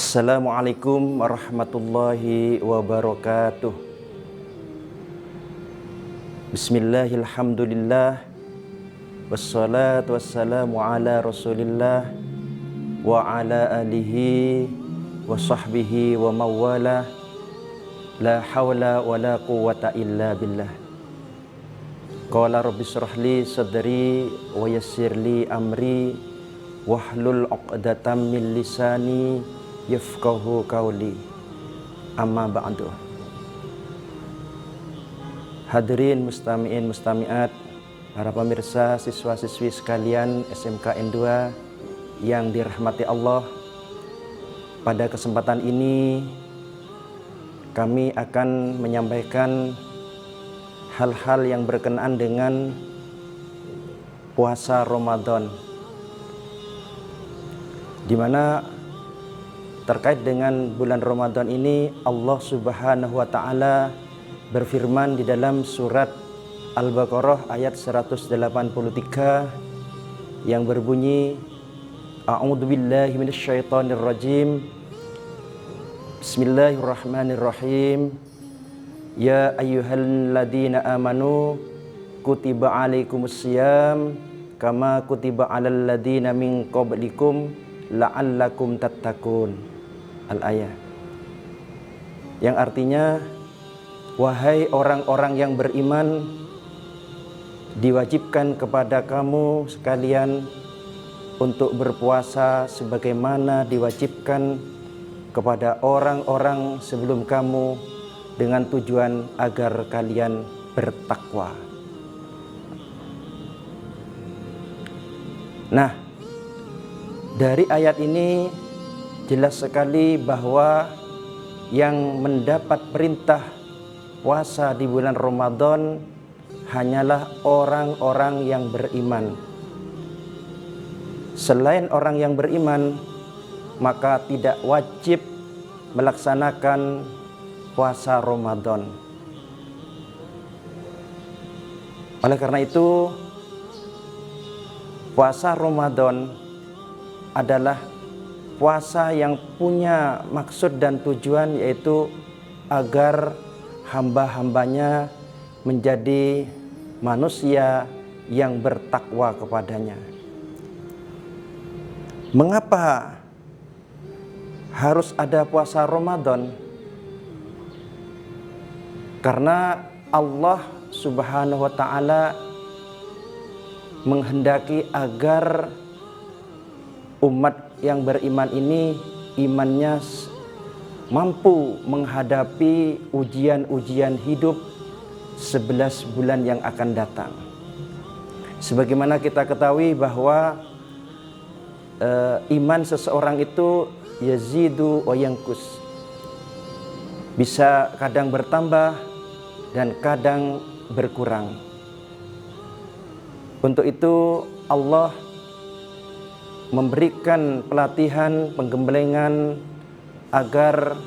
Assalamualaikum warahmatullahi wabarakatuh. Bismillahirrahmanirrahim. Wassalatu wassalamu ala rasulillah wa ala alihi wa sahbihi wa mawala. La hawla wa la quwwata illa billah. Qala rabbi shrah li sadri wa yassir li amri wahlul 'uqdatam min lisani yafqahu qawli. Amma ba'du. Hadirin mustami'in mustami'at, para pemirsa, siswa-siswi sekalian SMK N2 yang dirahmati Allah. Pada kesempatan ini kami akan menyampaikan hal-hal yang berkenaan dengan puasa Ramadan, di mana terkait dengan bulan Ramadan ini Allah Subhanahu wa taala berfirman di dalam surat Al-Baqarah ayat 183 yang berbunyi, A'udzubillahi minasyaitonirrajim. Bismillahirrahmanirrahim. Ya ayyuhalladzina amanu kutiba alaikumusiyam kama kutiba alal ladzina min qablikum la'allakum tattaqun. Al-ayah, yang artinya, wahai orang-orang yang beriman, diwajibkan kepada kamu sekalian untuk berpuasa sebagaimana diwajibkan kepada orang-orang sebelum kamu, dengan tujuan agar kalian bertakwa. Nah, dari ayat ini jelas sekali bahwa yang mendapat perintah puasa di bulan Ramadan hanyalah orang-orang yang beriman. Selain orang yang beriman, maka tidak wajib melaksanakan puasa Ramadan. Oleh karena itu, puasa Ramadan adalah puasa yang punya maksud dan tujuan, yaitu agar hamba-hambanya menjadi manusia yang bertakwa kepadanya. Mengapa harus ada puasa Ramadan? Karena Allah Subhanahu wa taala menghendaki agar umat yang beriman ini imannya mampu menghadapi ujian-ujian hidup 11 bulan yang akan datang. Sebagaimana kita ketahui bahwa iman seseorang itu yazidu wa yanqus, bisa kadang bertambah dan kadang berkurang. Untuk itu Allah memberikan pelatihan, penggembelengan agar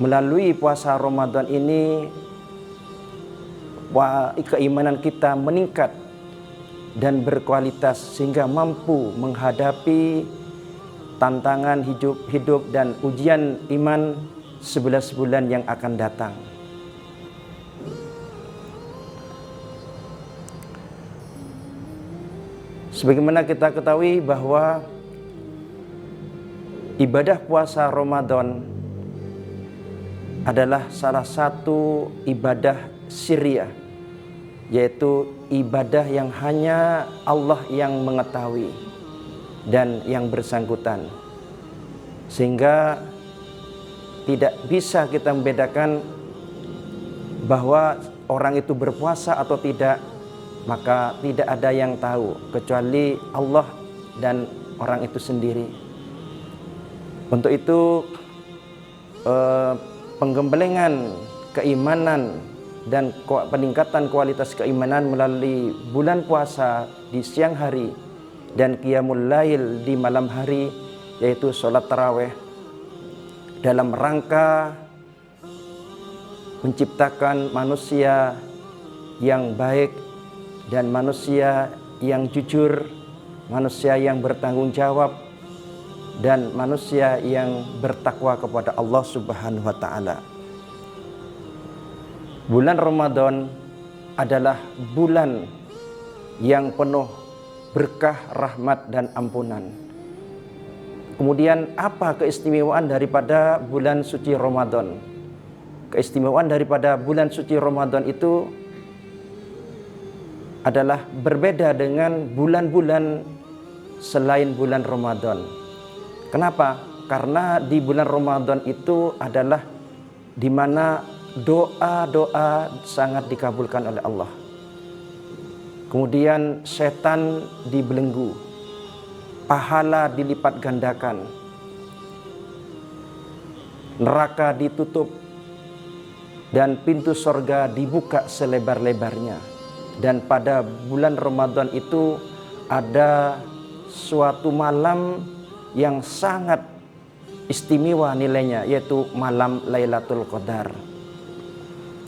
melalui puasa Ramadan ini keimanan kita meningkat dan berkualitas sehingga mampu menghadapi tantangan hidup dan ujian iman 11 bulan yang akan datang. Sebagaimana kita ketahui bahwa ibadah puasa Ramadan adalah salah satu ibadah sirriyah, yaitu ibadah yang hanya Allah yang mengetahui dan yang bersangkutan, sehingga tidak bisa kita membedakan bahwa orang itu berpuasa atau tidak. Maka tidak ada yang tahu kecuali Allah dan orang itu sendiri. Untuk itu penggembelengan keimanan dan peningkatan kualitas keimanan melalui bulan puasa di siang hari dan qiyamul lail di malam hari, yaitu sholat tarawih, dalam rangka menciptakan manusia yang baik dan manusia yang jujur, manusia yang bertanggung jawab, dan manusia yang bertakwa kepada Allah Subhanahu wa taala. Bulan Ramadan adalah bulan yang penuh berkah, rahmat dan ampunan. Kemudian apa keistimewaan daripada bulan suci Ramadan? Keistimewaan daripada bulan suci Ramadan itu adalah berbeda dengan bulan-bulan selain bulan Ramadan. Kenapa? Karena di bulan Ramadan itu adalah di mana doa-doa sangat dikabulkan oleh Allah. Kemudian setan dibelenggu, pahala dilipat gandakan, neraka ditutup, dan pintu sorga dibuka selebar-lebarnya. Dan pada bulan Ramadan itu ada suatu malam yang sangat istimewa nilainya, yaitu malam Lailatul Qadar,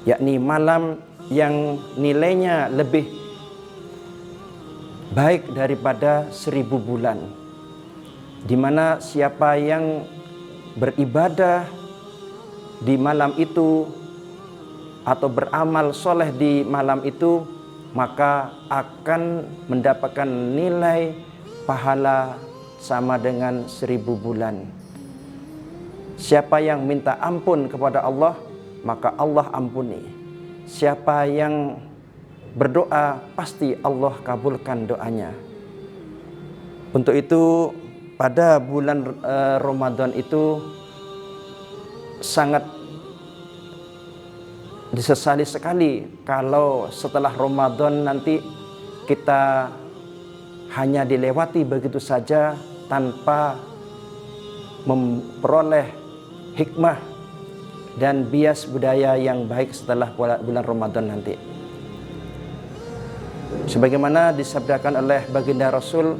yakni malam yang nilainya lebih baik daripada 1000 bulan, di mana siapa yang beribadah di malam itu atau beramal soleh di malam itu, maka akan mendapatkan nilai pahala sama dengan 1000 bulan. Siapa yang minta ampun kepada Allah, maka Allah ampuni. Siapa yang berdoa, pasti Allah kabulkan doanya. Untuk itu pada bulan Ramadan itu sangat disesali sekali kalau setelah Ramadan nanti kita hanya dilewati begitu saja tanpa memperoleh hikmah dan bias budaya yang baik setelah bulan Ramadan nanti. Sebagaimana disabdakan oleh baginda Rasul,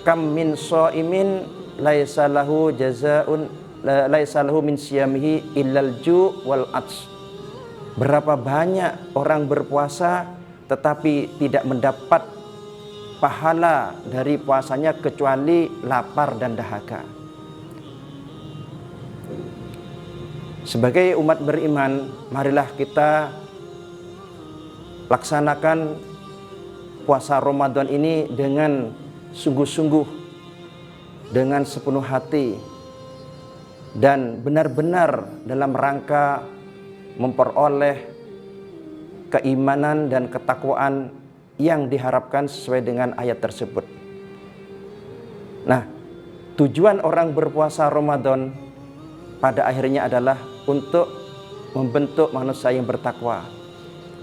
kam min shaimin laisa lahu jazaun laisa lahu min siyamihi illal ju' wal ats. Berapa banyak orang berpuasa tetapi tidak mendapat pahala dari puasanya kecuali lapar dan dahaga. Sebagai umat beriman, marilah kita laksanakan puasa Ramadan ini dengan sungguh-sungguh, dengan sepenuh hati, dan benar-benar dalam rangka memperoleh keimanan dan ketakwaan yang diharapkan sesuai dengan ayat tersebut. Nah, tujuan orang berpuasa Ramadan pada akhirnya adalah untuk membentuk manusia yang bertakwa.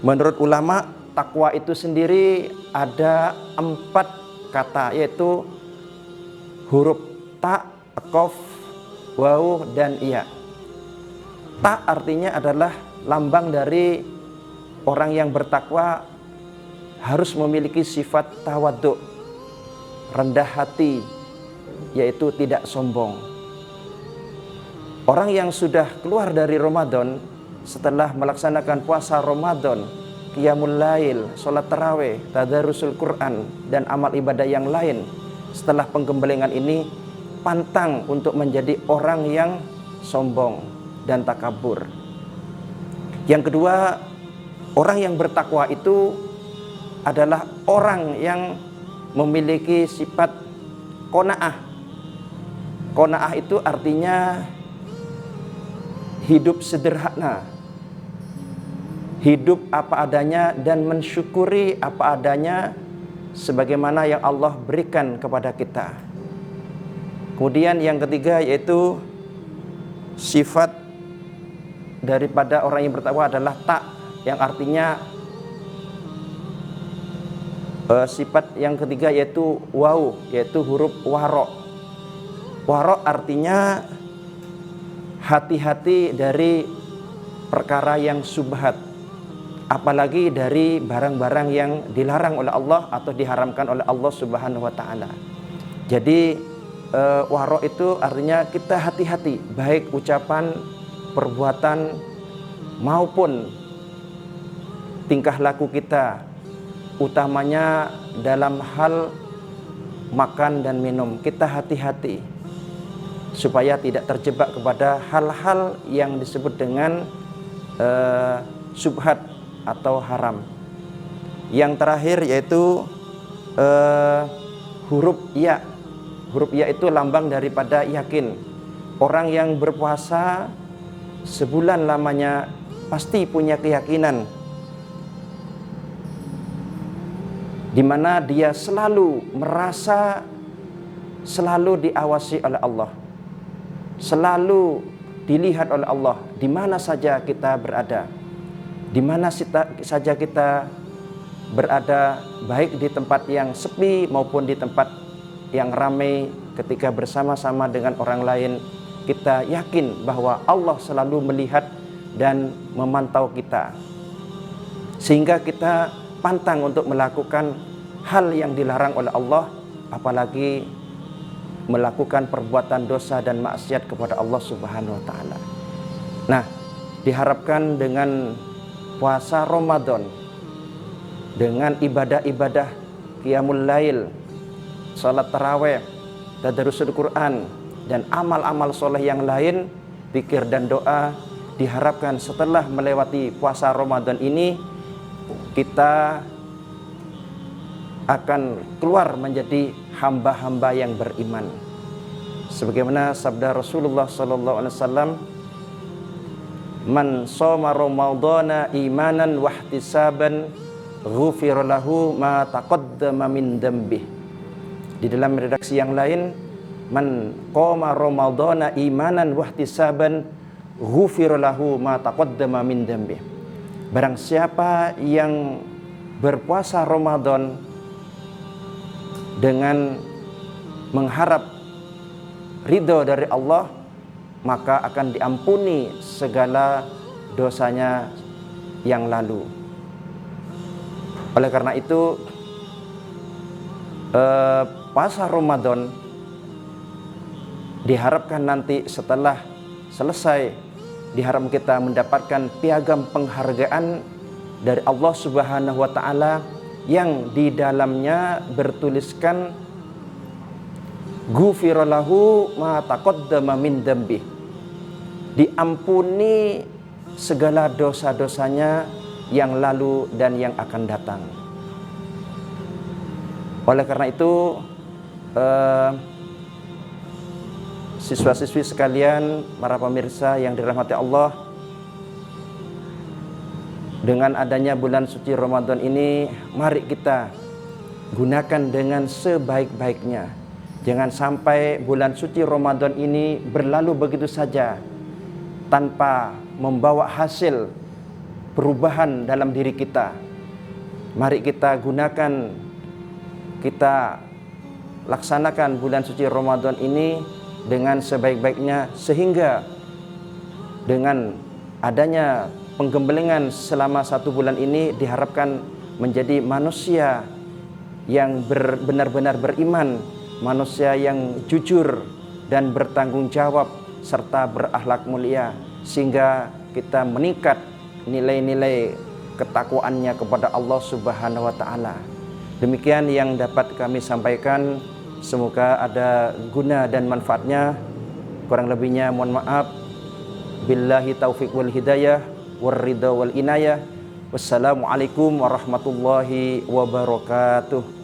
Menurut ulama, takwa itu sendiri ada 4 kata, yaitu huruf ta, qaf, waw, dan iya. Ta artinya adalah lambang dari orang yang bertakwa harus memiliki sifat tawadhu, rendah hati, yaitu tidak sombong. Orang yang sudah keluar dari Ramadan setelah melaksanakan puasa Ramadan, qiyamul lail, sholat tarawih, tadarusul Quran, dan amal ibadah yang lain, setelah penggembelengan ini pantang untuk menjadi orang yang sombong dan takabur. Yang kedua, orang yang bertakwa itu adalah orang yang memiliki sifat qanaah. Qanaah itu artinya hidup sederhana, hidup apa adanya dan mensyukuri apa adanya sebagaimana yang Allah berikan kepada kita. Kemudian yang ketiga yaitu sifat daripada orang yang bertakwa adalah ta, yang artinya sifat yang ketiga yaitu waw, yaitu huruf waro. Waro artinya hati-hati dari perkara yang subhat, apalagi dari barang-barang yang dilarang oleh Allah atau diharamkan oleh Allah Subhanahu wa taala. Jadi waro itu artinya kita hati-hati, baik ucapan, perbuatan maupun tingkah laku kita, utamanya dalam hal makan dan minum, kita hati-hati supaya tidak terjebak kepada hal-hal yang disebut dengan syubhat atau haram. Yang terakhir yaitu huruf ya. Huruf ya itu lambang daripada yakin. Orang yang berpuasa sebulan lamanya pasti punya keyakinan, di mana dia selalu merasa selalu diawasi oleh Allah, selalu dilihat oleh Allah di mana saja kita berada, di mana saja kita berada, baik di tempat yang sepi maupun di tempat yang ramai. Ketika bersama-sama dengan orang lain, kita yakin bahwa Allah selalu melihat dan memantau kita, sehingga kita pantang untuk melakukan hal yang dilarang oleh Allah, apalagi melakukan perbuatan dosa dan maksiat kepada Allah Subhanahu wa taala. Nah, diharapkan dengan puasa Ramadan, dengan ibadah-ibadah qiyamul lail, salat tarawih, tadarusul Quran, dan amal-amal soleh yang lain, zikir dan doa, diharapkan setelah melewati puasa Ramadan ini kita akan keluar menjadi hamba-hamba yang beriman. Sebagaimana sabda Rasulullah sallallahu alaihi wasallam, "Man shoma Ramadhana imanan wa ihtisaban, ghufira lahu ma taqaddama min dzambih." Di dalam redaksi yang lain, "Man qoma Ramadhana imanan wa ihtisaban, ghufira lahu ma taqaddama min dzambih." Barang siapa yang berpuasa Ramadan dengan mengharap ridho dari Allah, maka akan diampuni segala dosanya yang lalu. Oleh karena itu, puasa Ramadan diharapkan nanti setelah selesai, diharapkan kita mendapatkan piagam penghargaan dari Allah Subhanahu wa taala yang di dalamnya bertuliskan ghufira lahu ma taqaddama min dzambih. Diampuni segala dosa-dosanya yang lalu dan yang akan datang. Oleh karena itu, siswa-siswi sekalian, para pemirsa yang dirahmati Allah, dengan adanya bulan suci Ramadan ini, mari kita gunakan dengan sebaik-baiknya. Jangan sampai bulan suci Ramadan ini berlalu begitu saja tanpa membawa hasil perubahan dalam diri kita. Mari kita gunakan, kita laksanakan bulan suci Ramadan ini dengan sebaik-baiknya, sehingga dengan adanya penggembelengan selama 1 bulan ini diharapkan menjadi manusia yang benar-benar beriman, manusia yang jujur dan bertanggung jawab serta berakhlak mulia, sehingga kita meningkat nilai-nilai ketakwaannya kepada Allah Subhanahu wa taala. Demikian yang dapat kami sampaikan. Semoga ada guna dan manfaatnya. Kurang lebihnya mohon maaf. Billahi taufiq wal hidayah war ridha wal inayah. Wassalamualaikum warahmatullahi wabarakatuh.